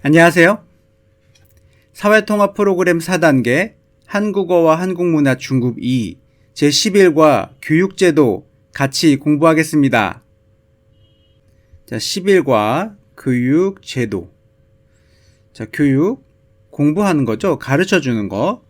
안녕하세요. 사회통합 프로그램 4단계 한국어와 한국문화 중급 2 제11과 교육제도 같이 공부하겠습니다. 자, 11과 교육제도. 자, 교육 공부하는 거죠. 가르쳐 주는 거.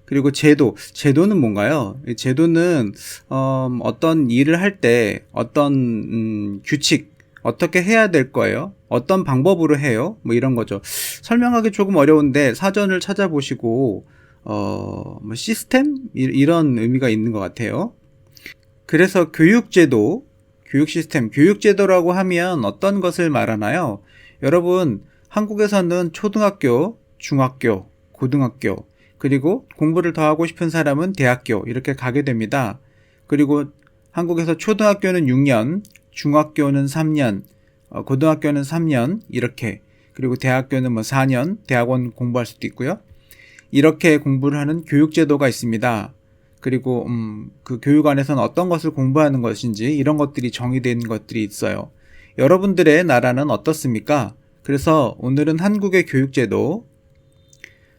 그리고 제도는 뭔가요? 제도는 어떤 일을 할 때 어떤 규칙 어떻게 해야 될 거예요? 어떤 방법으로 해요? 뭐 이런 거죠. 설명하기 조금 어려운데 사전을 찾아보시고 뭐 시스템 이런 의미가 있는 것 같아요. 그래서 교육제도, 교육 시스템, 교육제도라고 하면 어떤 것을 말하나요? 여러분, 한국에서는 초등학교, 중학교, 고등학교, 그리고 공부를 더 하고 싶은 사람은 대학교 이렇게 가게 됩니다. 그리고 한국에서 초등학교는 6년, 중학교는 3년, 고등학교는 3년 이렇게, 그리고 대학교는 뭐 4년 대학원 공부할 수도 있고요. 이렇게 공부를 하는 교육제도가 있습니다. 그리고 그 교육 안에서는 어떤 것을 공부하는 것인지 이런 것들이 정의된 것들이 있어요. 여러분들의 나라는 어떻습니까? 그래서 오늘은 한국의 교육제도,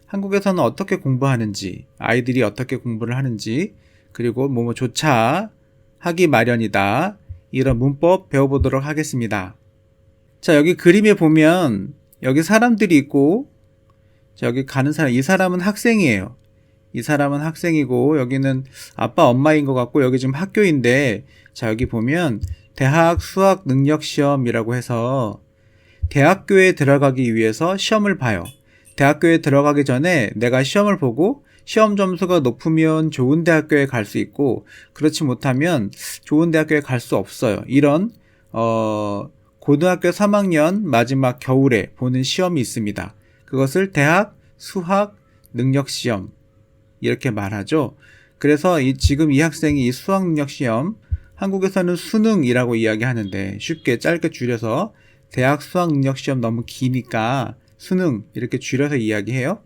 한국에서는 어떻게 공부하는지, 아이들이 어떻게 공부를 하는지, 그리고 뭐뭐조차 하기 마련이다, 이런 문법 배워보도록 하겠습니다. 자, 여기 그림에 보면 여기 사람들이 있고, 자, 여기 가는 사람, 이 사람은 학생이에요. 이 사람은 학생이고, 여기는 아빠 엄마인 것 같고, 여기 지금 학교인데, 자, 여기 보면 대학 수학 능력 시험이라고 해서 대학교에 들어가기 위해서 시험을 봐요. 대학교에 들어가기 전에 내가 시험을 보고 시험 점수가 높으면 좋은 대학교에 갈 수 있고, 그렇지 못하면 좋은 대학교에 갈 수 없어요. 이런 고등학교 3학년 마지막 겨울에 보는 시험이 있습니다. 그것을 대학 수학 능력 시험 이렇게 말하죠. 그래서 지금 이 학생이 이 수학 능력 시험, 한국에서는 수능이라고 이야기하는데 쉽게 짧게 줄여서 대학 수학 능력 시험 너무 기니까 수능 이렇게 줄여서 이야기해요.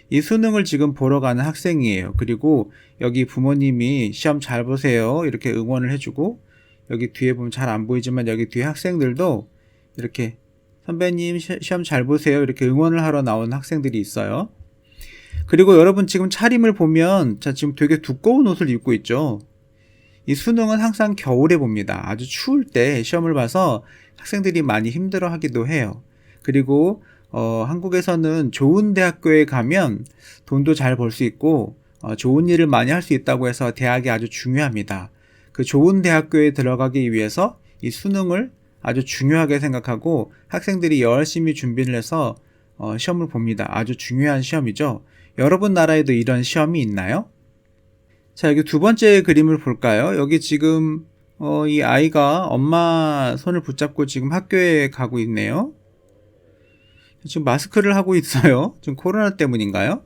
이 수능을 지금 보러 가는 학생이에요. 그리고 여기 부모님이 시험 잘 보세요 이렇게 응원을 해주고, 여기 뒤에 보면 잘 안 보이지만 여기 뒤에 학생들도 이렇게 선배님 시험 잘 보세요 이렇게 응원을 하러 나오는 학생들이 있어요. 그리고 여러분 지금 차림을 보면, 자, 지금 되게 두꺼운 옷을 입고 있죠. 이 수능은 항상 겨울에 봅니다. 아주 추울 때 시험을 봐서 학생들이 많이 힘들어 하기도 해요. 그리고 한국에서는 좋은 대학교에 가면 돈도 잘 벌 수 있고 좋은 일을 많이 할 수 있다고 해서 대학이 아주 중요합니다. 그 좋은 대학교에 들어가기 위해서 이 수능을 아주 중요하게 생각하고 학생들이 열심히 준비를 해서 시험을 봅니다. 아주 중요한 시험이죠. 여러분 나라에도 이런 시험이 있나요? 자, 여기 두 번째 그림을 볼까요? 여기 지금 이 아이가 엄마 손을 붙잡고 지금 학교에 가고 있네요. 지금 마스크를 하고 있어요. 지금 코로나 때문인가요?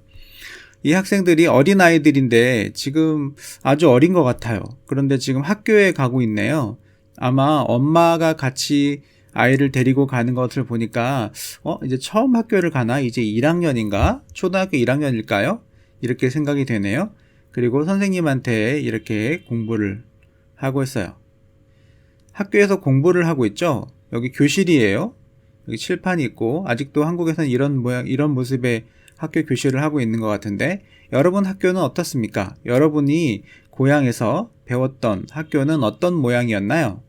이 학생들이 어린아이들인데 지금 아주 어린 것 같아요. 그런데 지금 학교에 가고 있네요. 아마 엄마가 같이 아이를 데리고 가는 것을 보니까 이제 처음 학교를 가나? 이제 1학년인가? 초등학교 1학년일까요? 이렇게 생각이 되네요. 그리고 선생님한테 이렇게 공부를 하고 있어요. 학교에서 공부를 하고 있죠. 여기 교실이에요. 여기 칠판이 있고, 아직도 한국에서는 이런 모습의 학교 교실을 하고 있는 것 같은데, 여러분 학교는 어떻습니까? 여러분이 고향에서 배웠던 학교는 어떤 모양이었나요?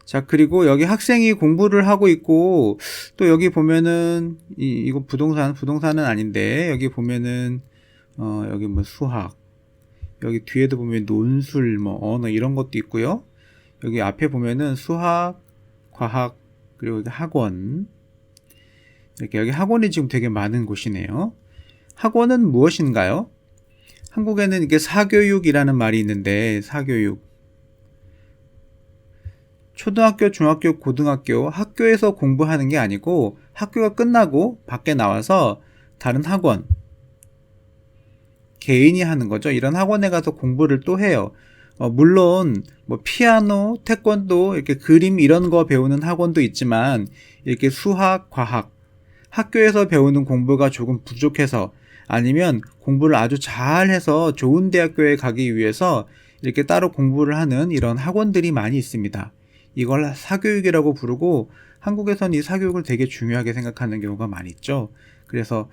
자, 그리고 여기 학생이 공부를 하고 있고, 또 여기 보면은 이거 부동산은 아닌데, 여기 보면은 여기 뭐 수학, 여기 뒤에도 보면 논술, 뭐 언어 이런 것도 있고요. 여기 앞에 보면은 수학, 과학, 그리고 여기 학원, 이렇게 여기 학원이 지금 되게 많은 곳이네요. 학원은 무엇인가요? 한국에는 이게 사교육이라는 말이 있는데, 사교육, 초등학교, 중학교, 고등학교, 학교에서 공부하는 게 아니고 학교가 끝나고 밖에 나와서 다른 학원, 개인이 하는 거죠. 이런 학원에 가서 공부를 또 해요. 물론 뭐 피아노, 태권도, 이렇게 그림 이런 거 배우는 학원도 있지만, 이렇게 수학, 과학, 학교에서 배우는 공부가 조금 부족해서, 아니면 공부를 아주 잘해서 좋은 대학교에 가기 위해서 이렇게 따로 공부를 하는 이런 학원들이 많이 있습니다. 이걸 사교육이라고 부르고, 한국에서는 이 사교육을 되게 중요하게 생각하는 경우가 많이 있죠. 그래서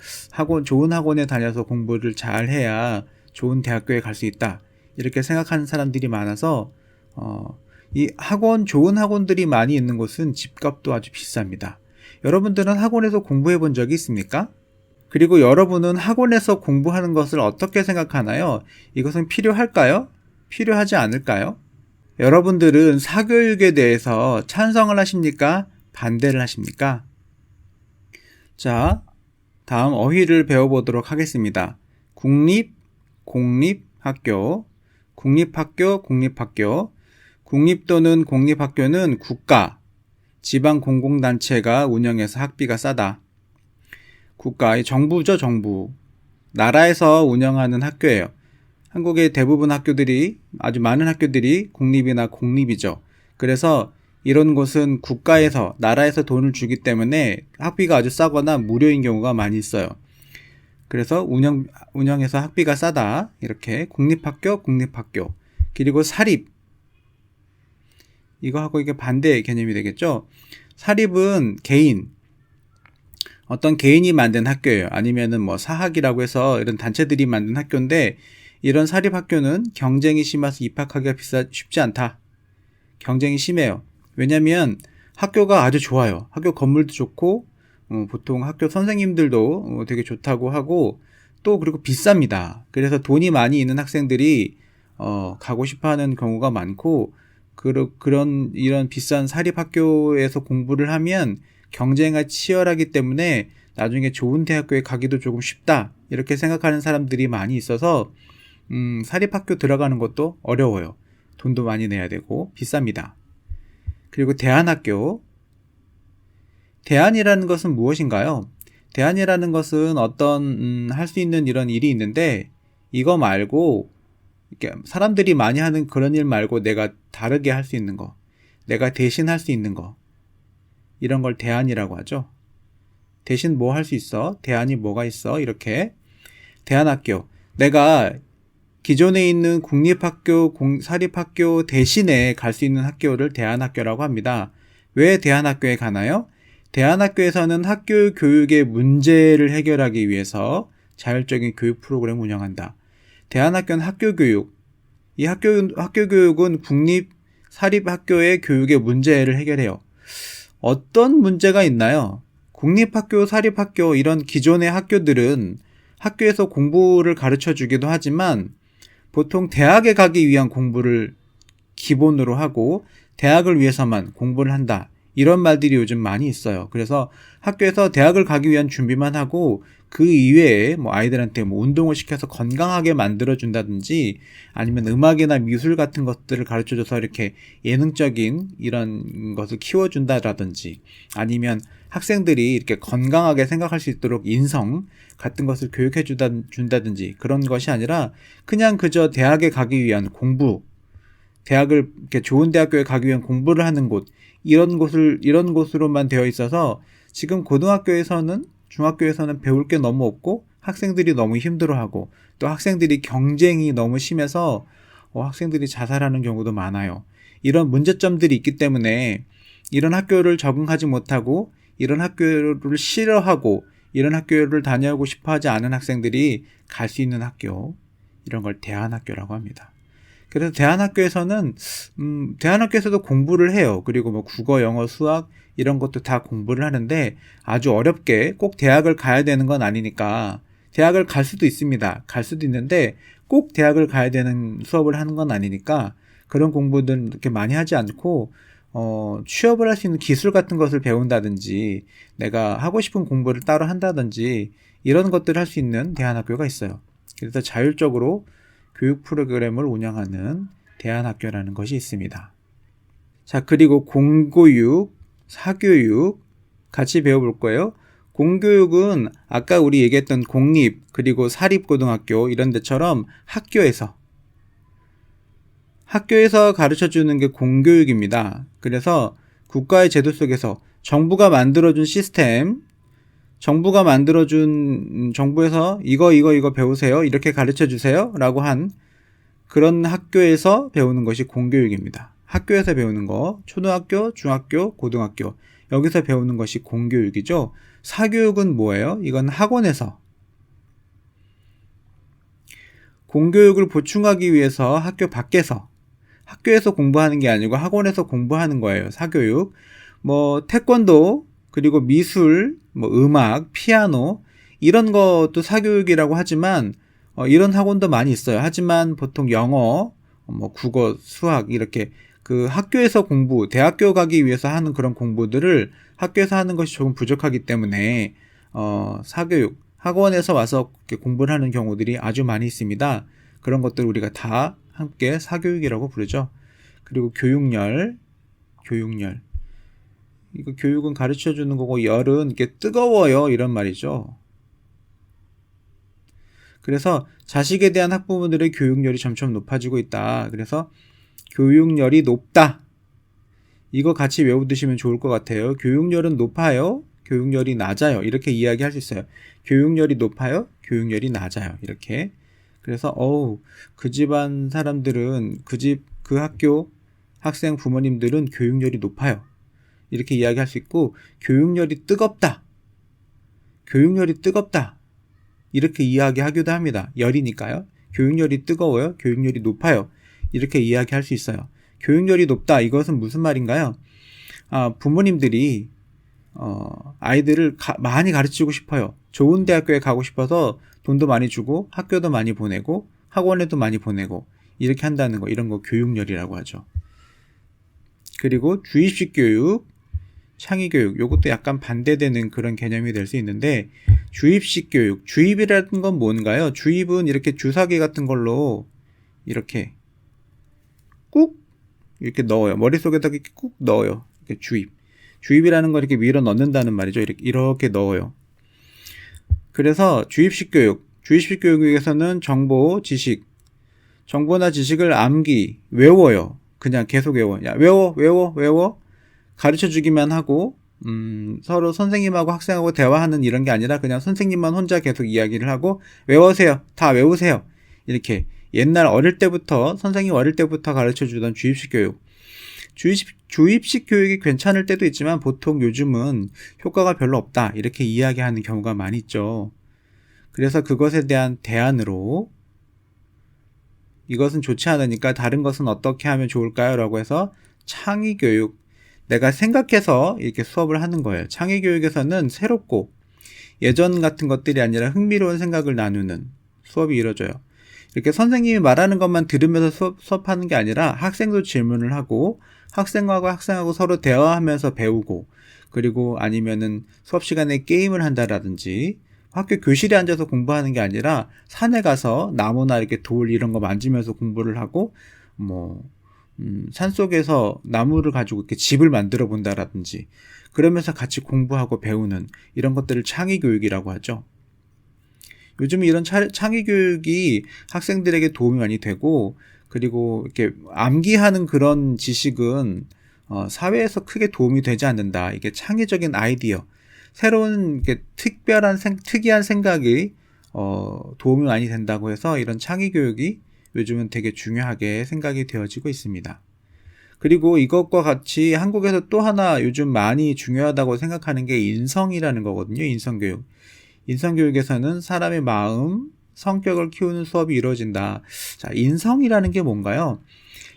좋은 학원에 다녀서 공부를 잘 해야 좋은 대학교에 갈 수 있다. 이렇게 생각하는 사람들이 많아서, 이 좋은 학원들이 많이 있는 곳은 집값도 아주 비쌉니다. 여러분들은 학원에서 공부해 본 적이 있습니까? 그리고 여러분은 학원에서 공부하는 것을 어떻게 생각하나요? 이것은 필요할까요? 필요하지 않을까요? 여러분들은 사교육에 대해서 찬성을 하십니까? 반대를 하십니까? 자, 다음 어휘를 배워보도록 하겠습니다. 국립, 공립학교, 국립학교, 공립학교. 국립 또는 공립학교는 국가, 지방 공공단체가 운영해서 학비가 싸다. 국가, 정부죠, 정부. 나라에서 운영하는 학교예요. 한국의 대부분 학교들이, 아주 많은 학교들이 국립이나 공립이죠. 그래서 이런 곳은 국가에서, 나라에서 돈을 주기 때문에 학비가 아주 싸거나 무료인 경우가 많이 있어요. 그래서 운영해서 학비가 싸다. 이렇게 국립학교, 공립학교. 그리고 사립. 이거하고 이게 반대 개념이 되겠죠. 사립은 어떤 개인이 만든 학교예요. 아니면은 뭐 사학이라고 해서 이런 단체들이 만든 학교인데, 이런 사립학교는 경쟁이 심해서 입학하기가 쉽지 않다. 경쟁이 심해요. 왜냐면 학교가 아주 좋아요. 학교 건물도 좋고, 보통 학교 선생님들도 되게 좋다고 하고, 또 그리고 비쌉니다. 그래서 돈이 많이 있는 학생들이 가고 싶어하는 경우가 많고, 이런 비싼 사립학교에서 공부를 하면 경쟁이 치열하기 때문에 나중에 좋은 대학교에 가기도 조금 쉽다. 이렇게 생각하는 사람들이 많이 있어서 사립학교 들어가는 것도 어려워요. 돈도 많이 내야 되고 비쌉니다. 그리고 대안학교. 대안이라는 것은 무엇인가요? 대안이라는 것은 어떤 할 수 있는 이런 일이 있는데, 이거 말고 이렇게 사람들이 많이 하는 그런 일 말고 내가 다르게 할 수 있는 거, 내가 대신 할 수 있는 거, 이런 걸 대안이라고 하죠. 대신 뭐 할 수 있어? 대안이 뭐가 있어? 이렇게. 대안학교. 내가 기존에 있는 국립학교, 사립학교 대신에 갈 수 있는 학교를 대안학교라고 합니다. 왜 대안학교에 가나요? 대안학교에서는 학교 교육의 문제를 해결하기 위해서 자율적인 교육 프로그램을 운영한다. 대안학교는 학교교육. 이 학교교육은 국립, 사립학교의 교육의 문제를 해결해요. 어떤 문제가 있나요? 국립학교, 사립학교 이런 기존의 학교들은 학교에서 공부를 가르쳐 주기도 하지만 보통 대학에 가기 위한 공부를 기본으로 하고 대학을 위해서만 공부를 한다. 이런 말들이 요즘 많이 있어요. 그래서 학교에서 대학을 가기 위한 준비만 하고 그 이외에 뭐 아이들한테 뭐 운동을 시켜서 건강하게 만들어준다든지 아니면 음악이나 미술 같은 것들을 가르쳐줘서 이렇게 예능적인 이런 것을 키워준다라든지 아니면 학생들이 이렇게 건강하게 생각할 수 있도록 인성 같은 것을 교육해 준다든지 그런 것이 아니라 그냥 그저 대학에 가기 위한 공부, 대학을 이렇게 좋은 대학교에 가기 위한 공부를 하는 곳, 이런 곳으로만 되어 있어서 지금 고등학교에서는 중학교에서는 배울 게 너무 없고 학생들이 너무 힘들어하고 또 학생들이 경쟁이 너무 심해서 학생들이 자살하는 경우도 많아요. 이런 문제점들이 있기 때문에 이런 학교를 적응하지 못하고 이런 학교를 싫어하고 이런 학교를 다녀오고 싶어하지 않은 학생들이 갈 수 있는 학교, 이런 걸 대안학교라고 합니다. 그래서 대안학교에서도 공부를 해요. 그리고 뭐 국어, 영어, 수학 이런 것도 다 공부를 하는데 아주 어렵게 꼭 대학을 가야 되는 건 아니니까 대학을 갈 수도 있습니다. 갈 수도 있는데 꼭 대학을 가야 되는 수업을 하는 건 아니니까 그런 공부들 이렇게 많이 하지 않고 취업을 할 수 있는 기술 같은 것을 배운다든지 내가 하고 싶은 공부를 따로 한다든지 이런 것들을 할 수 있는 대안학교가 있어요. 그래서 자율적으로 교육 프로그램을 운영하는 대안학교라는 것이 있습니다. 자, 그리고 공교육, 사교육 같이 배워볼 거예요. 공교육은 아까 우리 얘기했던 공립 그리고 사립고등학교 이런 데처럼 학교에서 가르쳐주는 게 공교육입니다. 그래서 국가의 제도 속에서 정부가 만들어준 시스템, 정부에서 이거 배우세요. 이렇게 가르쳐 주세요. 라고 한 그런 학교에서 배우는 것이 공교육입니다. 학교에서 배우는 거, 초등학교, 중학교, 고등학교 여기서 배우는 것이 공교육이죠. 사교육은 뭐예요? 이건 학원에서. 공교육을 보충하기 위해서 학교 밖에서, 학교에서 공부하는 게 아니고 학원에서 공부하는 거예요. 사교육. 뭐 태권도, 그리고 미술, 뭐 음악, 피아노 이런 것도 사교육이라고 하지만 이런 학원도 많이 있어요. 하지만 보통 영어, 뭐 국어, 수학 이렇게 그 학교에서 공부, 대학교 가기 위해서 하는 그런 공부들을 학교에서 하는 것이 조금 부족하기 때문에 사교육, 학원에서 와서 공부를 하는 경우들이 아주 많이 있습니다. 그런 것들 우리가 다 함께 사교육이라고 부르죠. 그리고 교육열. 이거 교육은 가르쳐 주는 거고 열은 이게 뜨거워요 이런 말이죠. 그래서 자식에 대한 학부모들의 교육열이 점점 높아지고 있다. 그래서 교육열이 높다. 이거 같이 외워두시면 좋을 것 같아요. 교육열은 높아요. 교육열이 낮아요. 이렇게 이야기할 수 있어요. 교육열이 높아요. 교육열이 낮아요. 이렇게. 그래서 그 집안 사람들은 그 학교 학생 부모님들은 교육열이 높아요. 이렇게 이야기할 수 있고 교육열이 뜨겁다. 교육열이 뜨겁다. 이렇게 이야기하기도 합니다. 열이니까요. 교육열이 뜨거워요. 교육열이 높아요. 이렇게 이야기할 수 있어요. 교육열이 높다. 이것은 무슨 말인가요? 부모님들이 아이들을 많이 가르치고 싶어요. 좋은 대학교에 가고 싶어서 돈도 많이 주고 학교도 많이 보내고 학원에도 많이 보내고 이렇게 한다는 거, 이런 거 교육열이라고 하죠. 그리고 주입식 교육, 창의교육, 요것도 약간 반대되는 그런 개념이 될 수 있는데 주입식 교육, 주입이라는 건 뭔가요? 주입은 이렇게 주사기 같은 걸로 이렇게 꾹 이렇게 넣어요. 머릿속에다 이렇게 꾹 넣어요. 이렇게 주입이라는 걸 이렇게 밀어 넣는다는 말이죠. 이렇게 넣어요. 그래서 주입식 교육에서는 정보나 지식을 암기, 외워요. 그냥 계속 외워. 야, 외워. 가르쳐 주기만 하고, 서로 선생님하고 학생하고 대화하는 이런 게 아니라 그냥 선생님만 혼자 계속 이야기를 하고, 외우세요. 다 외우세요. 이렇게. 옛날 선생님 어릴 때부터 가르쳐 주던 주입식 교육. 주입식 교육이 괜찮을 때도 있지만 보통 요즘은 효과가 별로 없다. 이렇게 이야기하는 경우가 많이 있죠. 그래서 그것에 대한 대안으로 이것은 좋지 않으니까 다른 것은 어떻게 하면 좋을까요? 라고 해서 창의교육. 내가 생각해서 이렇게 수업을 하는 거예요. 창의교육에서는 새롭고 예전 같은 것들이 아니라 흥미로운 생각을 나누는 수업이 이루어져요. 이렇게 선생님이 말하는 것만 들으면서 수업하는 게 아니라 학생도 질문을 하고 학생하고 서로 대화하면서 배우고, 그리고 아니면은 수업 시간에 게임을 한다라든지 학교 교실에 앉아서 공부하는 게 아니라 산에 가서 나무나 이렇게 돌 이런 거 만지면서 공부를 하고 산속에서 나무를 가지고 이렇게 집을 만들어 본다라든지 그러면서 같이 공부하고 배우는 이런 것들을 창의교육이라고 하죠. 요즘 이런 창의교육이 학생들에게 도움이 많이 되고, 그리고 이렇게 암기하는 그런 지식은 사회에서 크게 도움이 되지 않는다. 이게 창의적인 아이디어, 새로운 특이한 생각이 도움이 많이 된다고 해서 이런 창의교육이 요즘은 되게 중요하게 생각이 되어지고 있습니다. 그리고 이것과 같이 한국에서 또 하나 요즘 많이 중요하다고 생각하는 게 인성이라는 거거든요. 인성교육. 인성교육에서는 사람의 마음, 성격을 키우는 수업이 이루어진다. 자, 인성이라는 게 뭔가요?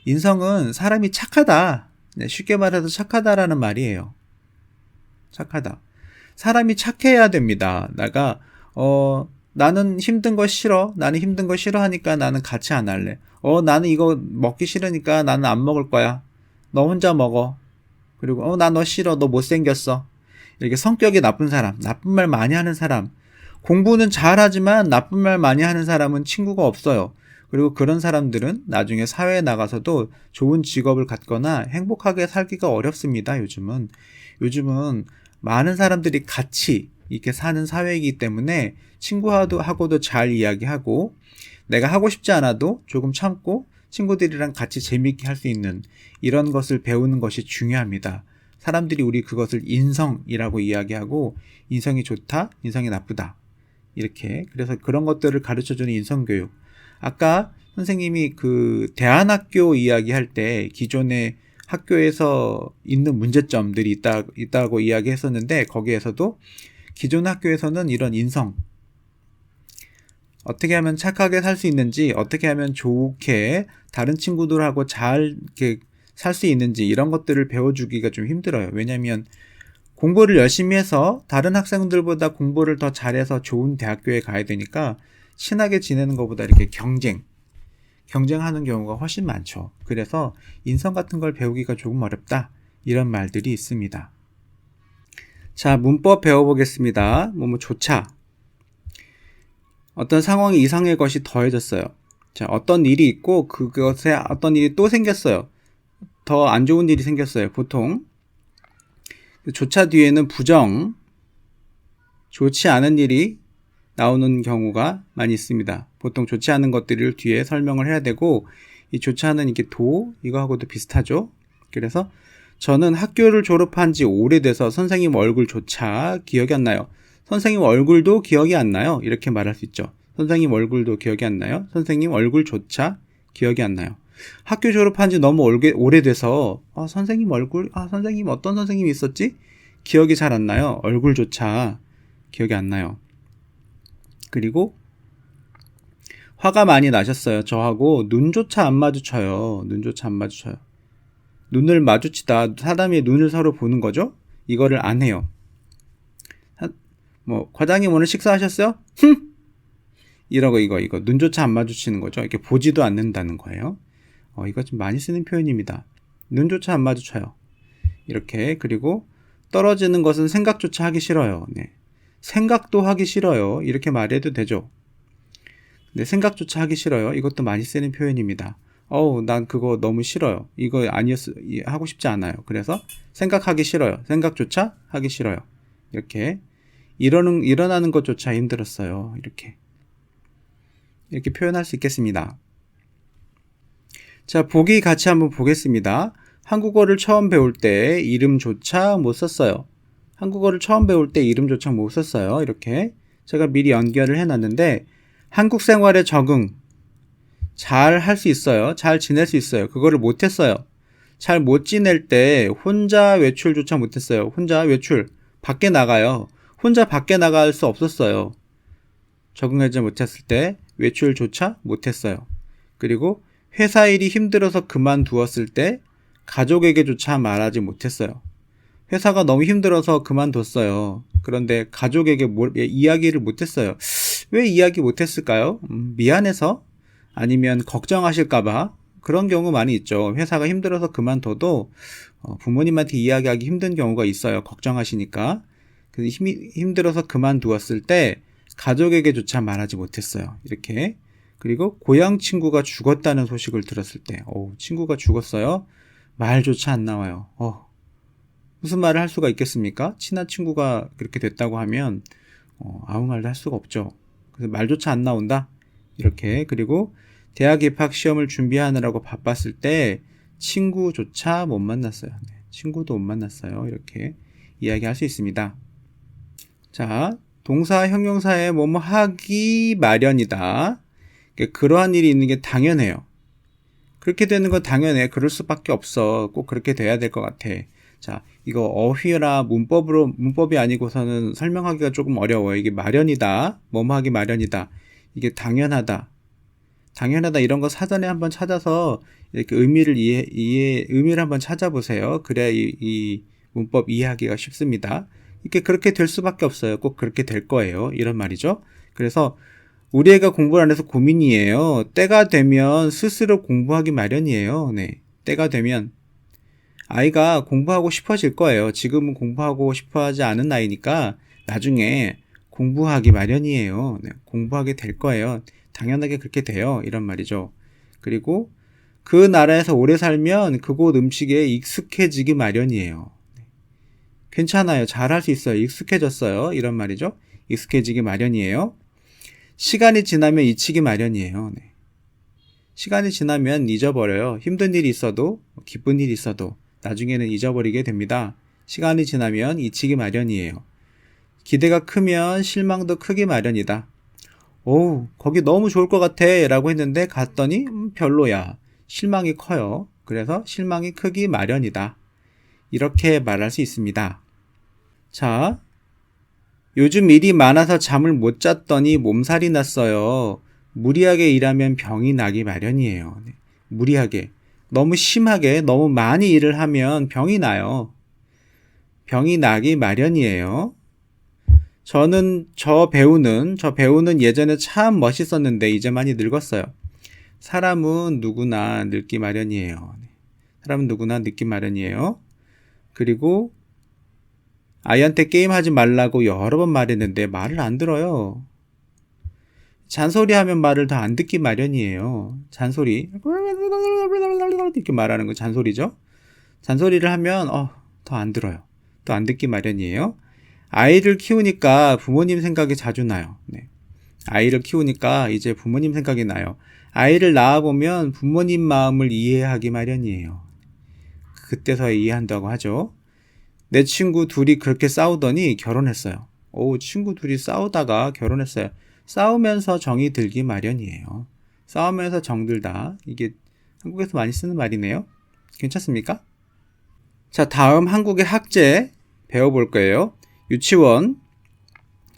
인성은 사람이 착하다. 쉽게 말해서 착하다라는 말이에요. 착하다. 사람이 착해야 됩니다. 나는 힘든 거 싫어. 나는 힘든 거 싫어하니까 나는 같이 안 할래. 나는 이거 먹기 싫으니까 나는 안 먹을 거야. 너 혼자 먹어. 그리고 나 너 싫어. 너 못생겼어. 이렇게 성격이 나쁜 사람, 나쁜 말 많이 하는 사람, 공부는 잘하지만 나쁜 말 많이 하는 사람은 친구가 없어요. 그리고 그런 사람들은 나중에 사회에 나가서도 좋은 직업을 갖거나 행복하게 살기가 어렵습니다. 요즘은 많은 사람들이 같이 이렇게 사는 사회이기 때문에 친구하고도 잘 이야기하고, 내가 하고 싶지 않아도 조금 참고 친구들이랑 같이 재미있게 할 수 있는 이런 것을 배우는 것이 중요합니다. 사람들이 우리 그것을 인성이라고 이야기하고, 인성이 좋다, 인성이 나쁘다. 이렇게. 그래서 그런 것들을 가르쳐주는 인성교육. 아까 선생님이 그 대안학교 이야기할 때 기존의 학교에서 있는 문제점들이 있다고 이야기했었는데, 거기에서도 기존 학교에서는 이런 인성, 어떻게 하면 착하게 살 수 있는지, 어떻게 하면 좋게 다른 친구들하고 잘 살 수 있는지, 이런 것들을 배워주기가 좀 힘들어요. 왜냐면 공부를 열심히 해서 다른 학생들보다 공부를 더 잘해서 좋은 대학교에 가야 되니까 친하게 지내는 것보다 이렇게 경쟁하는 경우가 훨씬 많죠. 그래서 인성 같은 걸 배우기가 조금 어렵다, 이런 말들이 있습니다. 자, 문법 배워보겠습니다. 조차. 어떤 상황이 이상의 것이 더해졌어요. 자, 어떤 일이 있고 그것에 어떤 일이 또 생겼어요. 더 안 좋은 일이 생겼어요. 보통 조차 뒤에는 부정, 좋지 않은 일이 나오는 경우가 많이 있습니다. 보통 좋지 않은 것들을 뒤에 설명을 해야 되고, 이 좋지 않은 이게 이거하고도 비슷하죠. 그래서 저는 학교를 졸업한 지 오래돼서 선생님 얼굴조차 기억이 안 나요. 선생님 얼굴도 기억이 안 나요. 이렇게 말할 수 있죠. 선생님 얼굴도 기억이 안 나요. 선생님 얼굴조차 기억이 안 나요. 학교 졸업한 지 너무 오래돼서 선생님 얼굴, 선생님 어떤 선생님이 있었지? 기억이 잘 안 나요. 얼굴조차 기억이 안 나요. 그리고 화가 많이 나셨어요. 저하고 눈조차 안 마주쳐요. 눈조차 안 마주쳐요. 눈을 마주치다, 사람이 눈을 서로 보는 거죠? 이거를 안 해요. 과장님 오늘 식사하셨어요? 이러고 이거 눈조차 안 마주치는 거죠. 이렇게 보지도 않는다는 거예요. 이거 좀 많이 쓰는 표현입니다. 눈조차 안 마주쳐요. 이렇게. 그리고 떨어지는 것은 생각조차 하기 싫어요. 네. 생각도 하기 싫어요. 이렇게 말해도 되죠. 네, 생각조차 하기 싫어요. 이것도 많이 쓰는 표현입니다. 난 그거 너무 싫어요. 이거 하고 싶지 않아요. 그래서 생각하기 싫어요. 생각조차 하기 싫어요. 이렇게. 일어나는 것조차 힘들었어요. 이렇게 표현할 수 있겠습니다. 자, 보기 같이 한번 보겠습니다. 한국어를 처음 배울 때 이름조차 못 썼어요. 한국어를 처음 배울 때 이름조차 못 썼어요. 이렇게 제가 미리 연결을 해놨는데, 한국 생활에 적응 잘 할 수 있어요. 잘 지낼 수 있어요. 그거를 못했어요. 잘 못 지낼 때 혼자 외출조차 못했어요. 혼자 외출, 밖에 나가요. 혼자 밖에 나갈 수 없었어요. 적응하지 못했을 때 외출조차 못했어요. 그리고 회사 일이 힘들어서 그만두었을 때 가족에게조차 말하지 못했어요. 회사가 너무 힘들어서 그만뒀어요. 그런데 가족에게 이야기를 못했어요. 왜 이야기 못했을까요? 미안해서? 아니면 걱정하실까봐? 그런 경우 많이 있죠. 회사가 힘들어서 그만둬도 부모님한테 이야기하기 힘든 경우가 있어요. 걱정하시니까. 힘들어서 그만두었을 때 가족에게조차 말하지 못했어요. 이렇게. 그리고 고향 친구가 죽었다는 소식을 들었을 때, 친구가 죽었어요? 말조차 안 나와요. 무슨 말을 할 수가 있겠습니까? 친한 친구가 그렇게 됐다고 하면 아무 말도 할 수가 없죠. 그래서 말조차 안 나온다? 이렇게. 그리고 대학 입학 시험을 준비하느라고 바빴을 때 친구조차 못 만났어요. 네, 친구도 못 만났어요. 이렇게 이야기할 수 있습니다. 자, 동사 형용사에 뭐뭐 하기 마련이다. 그러한 일이 있는 게 당연해요. 그렇게 되는 건 당연해. 그럴 수밖에 없어. 꼭 그렇게 돼야 될 것 같아. 자, 이거 어휘라 문법이 아니고서는 설명하기가 조금 어려워요. 이게 마련이다. 뭐뭐 하기 마련이다. 이게 당연하다. 이런 거 사전에 한번 찾아서 이렇게 의미를 한번 찾아보세요. 그래야 이 문법 이해하기가 쉽습니다. 이게 그렇게 될 수밖에 없어요. 꼭 그렇게 될 거예요. 이런 말이죠. 그래서 우리 애가 공부를 안 해서 고민이에요. 때가 되면 스스로 공부하기 마련이에요. 네. 때가 되면 아이가 공부하고 싶어질 거예요. 지금은 공부하고 싶어 하지 않은 나이니까 나중에 공부하기 마련이에요. 네. 공부하게 될 거예요. 당연하게 그렇게 돼요. 이런 말이죠. 그리고 그 나라에서 오래 살면 그곳 음식에 익숙해지기 마련이에요. 괜찮아요. 잘할 수 있어요. 익숙해졌어요. 이런 말이죠. 익숙해지기 마련이에요. 시간이 지나면 잊히기 마련이에요. 네. 시간이 지나면 잊어버려요. 힘든 일이 있어도 기쁜 일이 있어도 나중에는 잊어버리게 됩니다. 시간이 지나면 잊히기 마련이에요. 기대가 크면 실망도 크기 마련이다. 거기 너무 좋을 것 같아 라고 했는데 갔더니 별로야. 실망이 커요. 그래서 실망이 크기 마련이다. 이렇게 말할 수 있습니다. 자, 요즘 일이 많아서 잠을 못 잤더니 몸살이 났어요. 무리하게 일하면 병이 나기 마련이에요. 무리하게. 너무 심하게, 너무 많이 일을 하면 병이 나요. 병이 나기 마련이에요. 저 배우는 예전에 참 멋있었는데 이제 많이 늙었어요. 사람은 누구나 늙기 마련이에요. 사람은 누구나 늙기 마련이에요. 그리고 아이한테 게임하지 말라고 여러 번 말했는데 말을 안 들어요. 잔소리하면 말을 더 안 듣기 마련이에요. 잔소리. 이렇게 말하는 거 잔소리죠. 잔소리를 하면 더 안 들어요. 더 안 듣기 마련이에요. 아이를 키우니까 부모님 생각이 자주 나요. 네. 아이를 키우니까 이제 부모님 생각이 나요. 아이를 낳아보면 부모님 마음을 이해하기 마련이에요. 그때서야 이해한다고 하죠. 내 친구 둘이 그렇게 싸우더니 결혼했어요. 친구 둘이 싸우다가 결혼했어요. 싸우면서 정이 들기 마련이에요. 싸우면서 정들다. 이게 한국에서 많이 쓰는 말이네요. 괜찮습니까? 자, 다음 한국의 학제 배워볼 거예요. 유치원,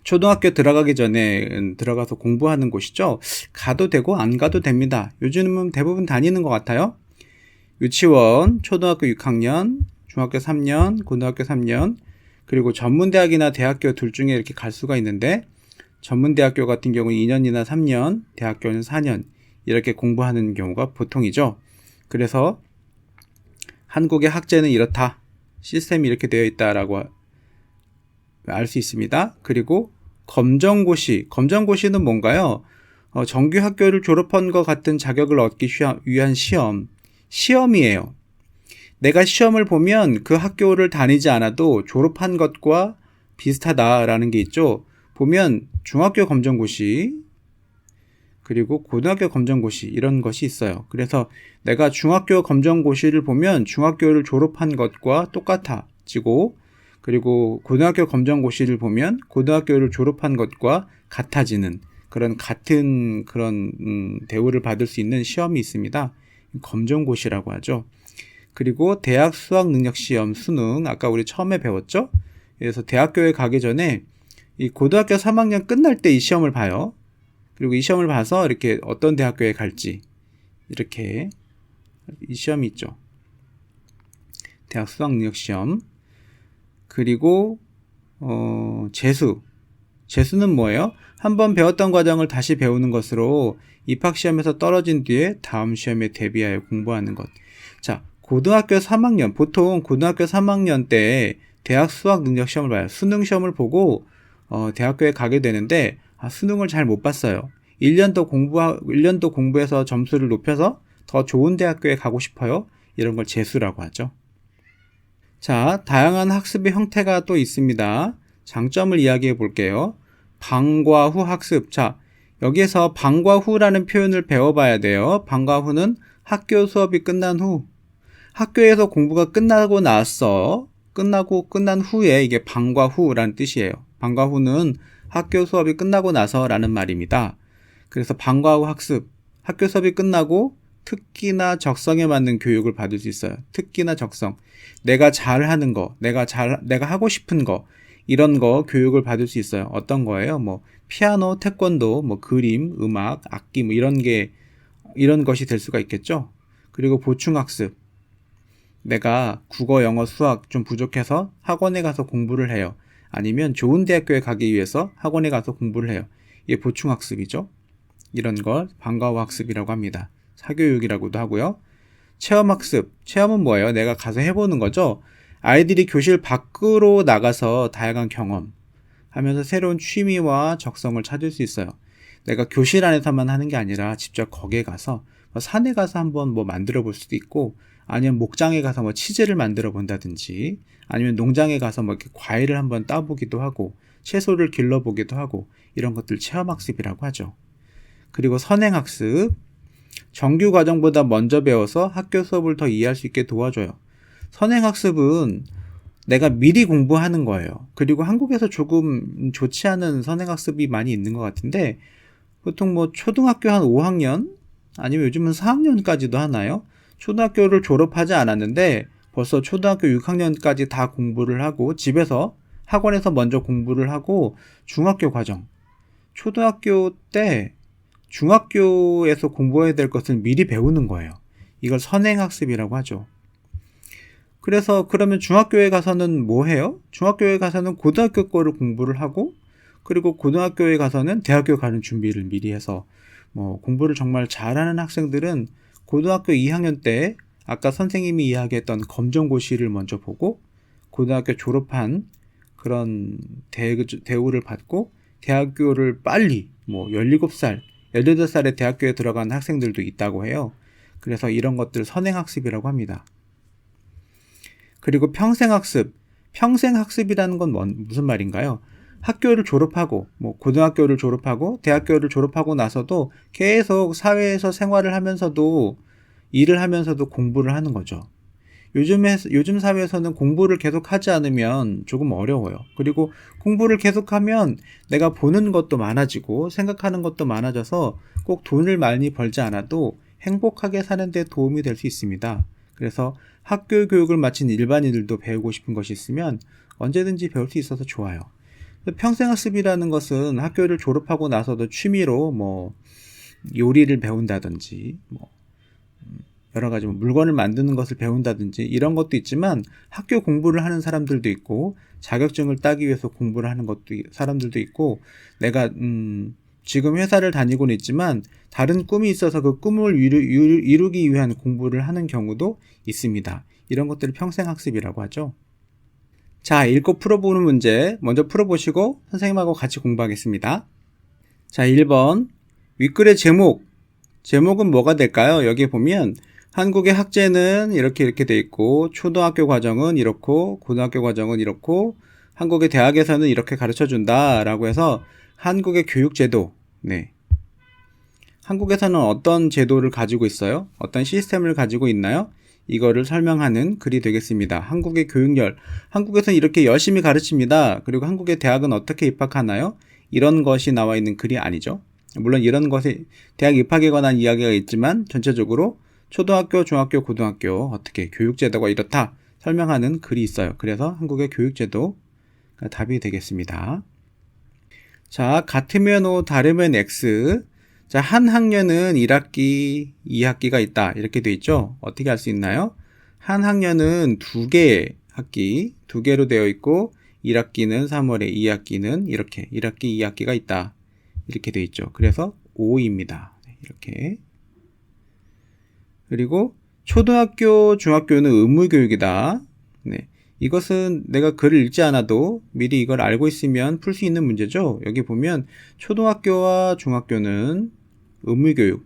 초등학교 들어가기 전에 들어가서 공부하는 곳이죠. 가도 되고 안 가도 됩니다. 요즘은 대부분 다니는 것 같아요. 유치원, 초등학교 6학년, 중학교 3년, 고등학교 3년, 그리고 전문대학이나 대학교 둘 중에 이렇게 갈 수가 있는데, 전문대학교 같은 경우는 2년이나 3년, 대학교는 4년 이렇게 공부하는 경우가 보통이죠. 그래서 한국의 학제는 이렇다. 시스템이 이렇게 되어 있다라고 알 수 있습니다. 그리고 검정고시는 뭔가요? 정규 학교를 졸업한 것 같은 자격을 얻기 위한 시험이에요. 내가 시험을 보면 그 학교를 다니지 않아도 졸업한 것과 비슷하다라는 게 있죠. 보면 중학교 검정고시 그리고 고등학교 검정고시 이런 것이 있어요. 그래서 내가 중학교 검정고시를 보면 중학교를 졸업한 것과 똑같아지고, 그리고 고등학교 검정고시를 보면 고등학교를 졸업한 것과 같아지는 같은 대우를 받을 수 있는 시험이 있습니다. 검정고시라고 하죠. 그리고 대학 수학능력시험 수능, 아까 우리 처음에 배웠죠? 그래서 대학교에 가기 전에 이 고등학교 3학년 끝날 때 이 시험을 봐요. 그리고 이 시험을 봐서 이렇게 어떤 대학교에 갈지 이렇게 이 시험이 있죠. 대학 수학능력시험. 그리고 재수는 뭐예요? 한번 배웠던 과정을 다시 배우는 것으로 입학시험에서 떨어진 뒤에 다음 시험에 대비하여 공부하는 것. 자, 고등학교 3학년, 보통 고등학교 3학년 때 대학 수학능력시험을 봐요. 수능시험을 보고 대학교에 가게 되는데 수능을 잘 못 봤어요. 1년도 공부해서 점수를 높여서 더 좋은 대학교에 가고 싶어요. 이런 걸 재수라고 하죠. 자, 다양한 학습의 형태가 또 있습니다. 장점을 이야기해 볼게요. 방과 후 학습. 자, 여기에서 방과 후라는 표현을 배워봐야 돼요. 방과 후는 학교 수업이 끝난 후. 학교에서 공부가 끝나고 끝난 후에 이게 방과 후라는 뜻이에요. 방과 후는 학교 수업이 끝나고 나서라는 말입니다. 그래서 방과 후 학습, 학교 수업이 끝나고 특기나 적성에 맞는 교육을 받을 수 있어요. 특기나 적성. 내가 잘하는 거, 내가 하고 싶은 거, 이런 거 교육을 받을 수 있어요. 어떤 거예요? 피아노, 태권도, 그림, 음악, 악기, 이런 것이 될 수가 있겠죠. 그리고 보충학습. 내가 국어, 영어, 수학 좀 부족해서 학원에 가서 공부를 해요. 아니면 좋은 대학교에 가기 위해서 학원에 가서 공부를 해요. 이게 보충학습이죠. 이런 걸 방과 후 학습이라고 합니다. 사교육이라고도 하고요. 체험학습. 체험은 뭐예요? 내가 가서 해보는 거죠. 아이들이 교실 밖으로 나가서 다양한 경험 하면서 새로운 취미와 적성을 찾을 수 있어요. 내가 교실 안에서만 하는 게 아니라 직접 거기에 가서 산에 가서 한번 만들어 볼 수도 있고, 아니면 목장에 가서 치즈를 만들어 본다든지, 아니면 농장에 가서 이렇게 과일을 한번 따보기도 하고, 채소를 길러보기도 하고, 이런 것들 체험학습이라고 하죠. 그리고 선행학습. 정규 과정보다 먼저 배워서 학교 수업을 더 이해할 수 있게 도와줘요. 선행학습은 내가 미리 공부하는 거예요. 그리고 한국에서 조금 좋지 않은 선행학습이 많이 있는 것 같은데, 보통 초등학교 한 5학년, 아니면 요즘은 4학년까지도 하나요? 초등학교를 졸업하지 않았는데 벌써 초등학교 6학년까지 다 공부를 하고 집에서 학원에서 먼저 공부를 하고 중학교 과정, 초등학교 때 중학교에서 공부해야 될 것을 미리 배우는 거예요. 이걸 선행학습이라고 하죠. 그래서 그러면 중학교에 가서는 뭐 해요? 중학교에 가서는 고등학교 거를 공부를 하고 그리고 고등학교에 가서는 대학교 가는 준비를 미리 해서 공부를 정말 잘하는 학생들은 고등학교 2학년 때 아까 선생님이 이야기했던 검정고시를 먼저 보고 고등학교 졸업한 그런 대우를 받고 대학교를 빨리 17살, 18살에 대학교에 들어간 학생들도 있다고 해요. 그래서 이런 것들 선행학습이라고 합니다. 그리고 평생학습. 평생학습이라는 건 무슨 말인가요? 학교를 졸업하고 고등학교를 졸업하고 대학교를 졸업하고 나서도 계속 사회에서 생활을 하면서도 일을 하면서도 공부를 하는 거죠. 요즘 사회에서는 공부를 계속 하지 않으면 조금 어려워요. 그리고 공부를 계속하면 내가 보는 것도 많아지고 생각하는 것도 많아져서 꼭 돈을 많이 벌지 않아도 행복하게 사는 데 도움이 될 수 있습니다. 그래서 학교 교육을 마친 일반인들도 배우고 싶은 것이 있으면 언제든지 배울 수 있어서 좋아요. 평생학습이라는 것은 학교를 졸업하고 나서도 취미로 요리를 배운다든지 여러 가지 물건을 만드는 것을 배운다든지 이런 것도 있지만 학교 공부를 하는 사람들도 있고 자격증을 따기 위해서 공부를 하는 사람들도 있고 내가 지금 회사를 다니고는 있지만 다른 꿈이 있어서 그 꿈을 이루기 위한 공부를 하는 경우도 있습니다. 이런 것들을 평생학습이라고 하죠. 자, 읽고 풀어보는 문제 먼저 풀어보시고 선생님하고 같이 공부하겠습니다. 자, 1번 윗글의 제목은 뭐가 될까요? 여기 보면 한국의 학제는 이렇게 돼 있고 초등학교 과정은 이렇고 고등학교 과정은 이렇고 한국의 대학에서는 이렇게 가르쳐준다 라고 해서 한국의 교육제도, 한국에서는 어떤 제도를 가지고 있어요? 어떤 시스템을 가지고 있나요? 이거를 설명하는 글이 되겠습니다. 한국의 교육열, 한국에서는 이렇게 열심히 가르칩니다. 그리고 한국의 대학은 어떻게 입학하나요? 이런 것이 나와 있는 글이 아니죠. 물론 이런 것에 대학 입학에 관한 이야기가 있지만 전체적으로 초등학교, 중학교, 고등학교 어떻게 교육제도가 이렇다 설명하는 글이 있어요. 그래서 한국의 교육제도가 답이 되겠습니다. 자, 같으면 O, 다르면 X. 자, 한 학년은 1학기, 2학기가 있다. 이렇게 돼 있죠. 어떻게 할 수 있나요? 한 학년은 2개의 학기, 2개로 되어 있고 1학기는 3월에 2학기는 이렇게 1학기, 2학기가 있다. 이렇게 돼 있죠. 그래서 O입니다. 이렇게. 그리고 초등학교, 중학교는 의무교육이다. 이것은 내가 글을 읽지 않아도 미리 이걸 알고 있으면 풀 수 있는 문제죠. 여기 보면 초등학교와 중학교는 의무교육,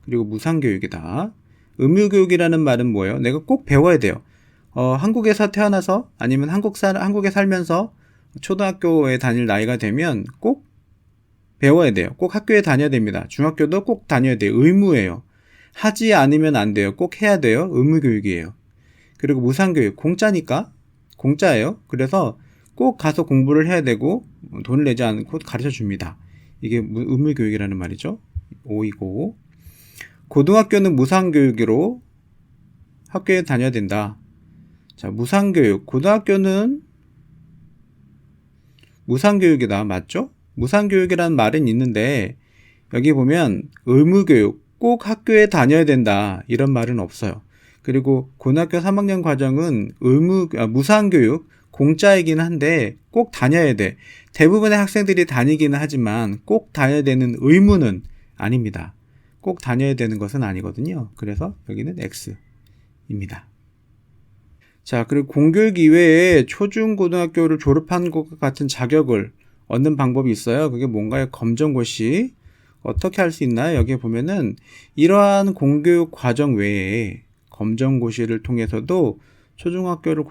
그리고 무상교육이다. 의무교육이라는 말은 뭐예요? 내가 꼭 배워야 돼요. 한국에서 태어나서 아니면 한국에 살면서 초등학교에 다닐 나이가 되면 꼭 배워야 돼요. 꼭 학교에 다녀야 됩니다. 중학교도 꼭 다녀야 돼요. 의무예요. 하지 않으면 안 돼요. 꼭 해야 돼요. 의무교육이에요. 그리고 무상교육, 공짜니까 공짜예요. 그래서 꼭 가서 공부를 해야 되고 돈을 내지 않고 가르쳐 줍니다. 이게 의무교육이라는 말이죠. O이고, 고등학교는 무상교육으로 학교에 다녀야 된다. 자, 무상교육, 고등학교는 무상교육이다. 맞죠? 무상교육이라는 말은 있는데 여기 보면 의무교육, 꼭 학교에 다녀야 된다. 이런 말은 없어요. 그리고 고등학교 3학년 과정은 무상교육, 공짜이긴 한데 꼭 다녀야 돼. 대부분의 학생들이 다니기는 하지만 꼭 다녀야 되는 의무는 아닙니다. 꼭 다녀야 되는 것은 아니거든요. 그래서 여기는 X입니다. 자, 그리고 공교육 이외에 초중고등학교를 졸업한 것 같은 자격을 얻는 방법이 있어요. 그게 뭔가요? 검정고시. 어떻게 할 수 있나요? 여기 보면은 이러한 공교육 과정 외에 검정고시를 통해서도 초중학교를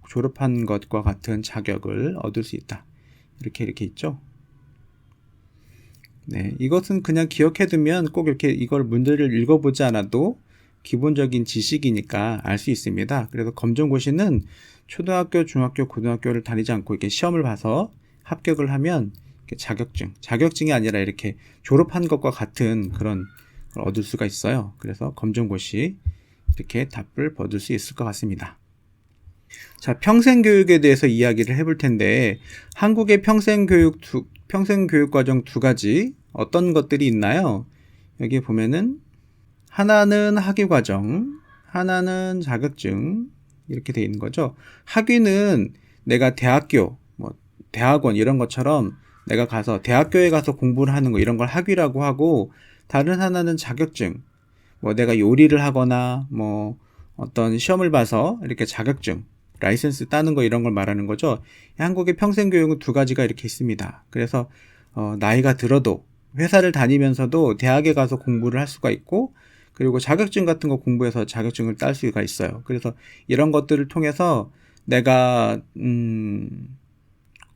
졸업한 것과 같은 자격을 얻을 수 있다. 이렇게 있죠. 이것은 그냥 기억해두면 꼭 이렇게 이걸 문제를 읽어보지 않아도 기본적인 지식이니까 알 수 있습니다. 그래서 검정고시는 초등학교, 중학교, 고등학교를 다니지 않고 이렇게 시험을 봐서 합격을 하면 자격증이 아니라 이렇게 졸업한 것과 같은 그런 걸 얻을 수가 있어요. 그래서 검정고시 이렇게 답을 얻을 수 있을 것 같습니다. 자, 평생교육에 대해서 이야기를 해볼 텐데 한국의 평생교육과정 두 가지 어떤 것들이 있나요? 여기 보면은 하나는 학위과정, 하나는 자격증 이렇게 돼 있는 거죠. 학위는 내가 대학교, 대학원 이런 것처럼 내가 가서 대학교에 가서 공부를 하는 거 이런 걸 학위라고 하고, 다른 하나는 자격증, 내가 요리를 하거나 어떤 시험을 봐서 이렇게 자격증, 라이센스 따는 거 이런 걸 말하는 거죠. 한국의 평생교육은 두 가지가 이렇게 있습니다. 그래서 나이가 들어도 회사를 다니면서도 대학에 가서 공부를 할 수가 있고, 그리고 자격증 같은 거 공부해서 자격증을 딸 수가 있어요. 그래서 이런 것들을 통해서 내가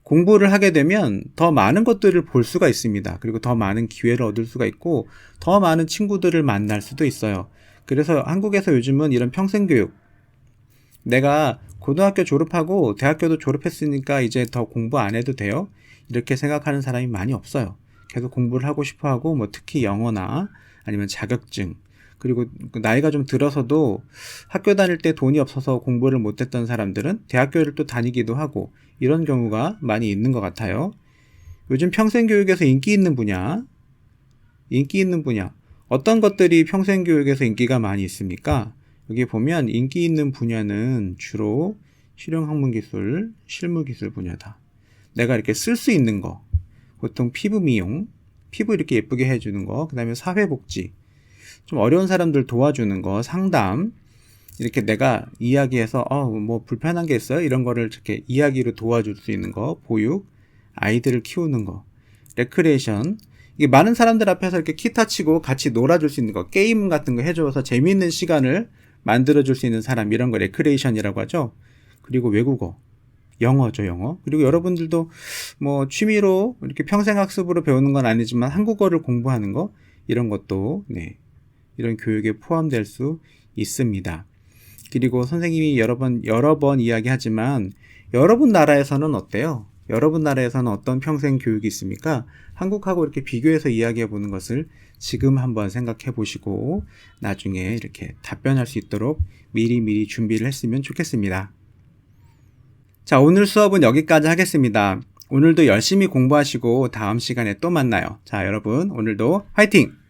공부를 하게 되면 더 많은 것들을 볼 수가 있습니다. 그리고 더 많은 기회를 얻을 수가 있고 더 많은 친구들을 만날 수도 있어요. 그래서 한국에서 요즘은 이런 평생교육, 내가 고등학교 졸업하고 대학교도 졸업했으니까 이제 더 공부 안 해도 돼요, 이렇게 생각하는 사람이 많이 없어요. 계속 공부를 하고 싶어 하고 특히 영어나 아니면 자격증, 그리고 나이가 좀 들어서도 학교 다닐 때 돈이 없어서 공부를 못했던 사람들은 대학교를 또 다니기도 하고 이런 경우가 많이 있는 것 같아요. 요즘 평생교육에서 인기 있는 분야, 어떤 것들이 평생교육에서 인기가 많이 있습니까? 여기 보면 인기 있는 분야는 주로 실용학문기술, 실무기술 분야다. 내가 이렇게 쓸 수 있는 거, 보통 피부 미용, 피부 이렇게 예쁘게 해주는 거, 그 다음에 사회복지, 좀 어려운 사람들 도와주는 거, 상담, 이렇게 내가 이야기해서 불편한 게 있어요? 이런 거를 이렇게 이야기로 도와줄 수 있는 거, 보육, 아이들을 키우는 거, 레크레이션, 이게 많은 사람들 앞에서 이렇게 기타 치고 같이 놀아줄 수 있는 거, 게임 같은 거 해줘서 재미있는 시간을 만들어줄 수 있는 사람, 이런 거 레크레이션이라고 하죠. 그리고 외국어, 영어죠, 영어. 그리고 여러분들도 취미로 이렇게 평생학습으로 배우는 건 아니지만 한국어를 공부하는 거, 이런 것도 이런 교육에 포함될 수 있습니다. 그리고 선생님이 여러 번 이야기하지만 여러분 나라에서는 어때요? 여러분 나라에서는 어떤 평생 교육이 있습니까? 한국하고 이렇게 비교해서 이야기해 보는 것을 지금 한번 생각해 보시고 나중에 이렇게 답변할 수 있도록 미리 준비를 했으면 좋겠습니다. 자, 오늘 수업은 여기까지 하겠습니다. 오늘도 열심히 공부하시고 다음 시간에 또 만나요. 자, 여러분 오늘도 화이팅!